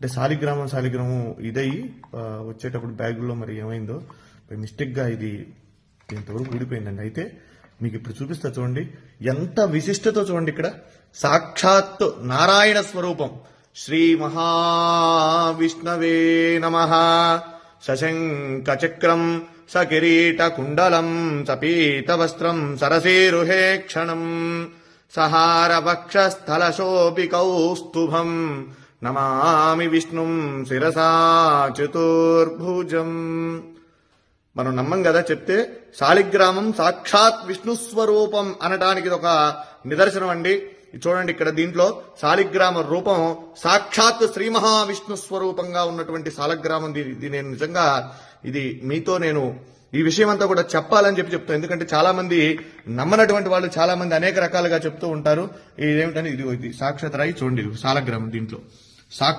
అంటే శాలిగ్రామం ఇదయ్యి వచ్చేటప్పుడు బ్యాగుల్లో మరి ఏమైందో మిస్టేక్గా ఇది ఇంతవరకు ఊడిపోయిందండి. అయితే మీకు ఇప్పుడు చూపిస్తా చూడండి, ఎంత విశిష్టతో చూడండి. ఇక్కడ సాక్షాత్ నారాయణ స్వరూపం శ్రీ మహావిష్ణవే నమః. సశంక చక్రం సకిరీట కుండలం సపీత వస్త్రం సరసీరుహే క్షణం సహార వక్షస్థల శోభి కౌస్తుభం నమామి విష్ణుం శిరసా చతుర్భుజం. మనం నమ్మం కదా చెప్తే. శాలిగ్రామం సాక్షాత్ విష్ణు స్వరూపం అనడానికి ఇది ఒక నిదర్శనం అండి. చూడండి ఇక్కడ దీంట్లో శాలిగ్రామ రూపం సాక్షాత్ శ్రీ మహావిష్ణు స్వరూపంగా ఉన్నటువంటి శాలిగ్రామం. ఇది నేను నిజంగా ఇది మీతో నేను ఈ విషయం అంతా కూడా చెప్పాలని చెప్తాను. ఎందుకంటే చాలా మంది నమ్మనటువంటి వాళ్ళు చాలా మంది అనేక రకాలుగా చెప్తూ ఉంటారు. ఇదేమిటని ఇది సాక్షాత్ రాయి చూడండి, శాలిగ్రామం దీంట్లో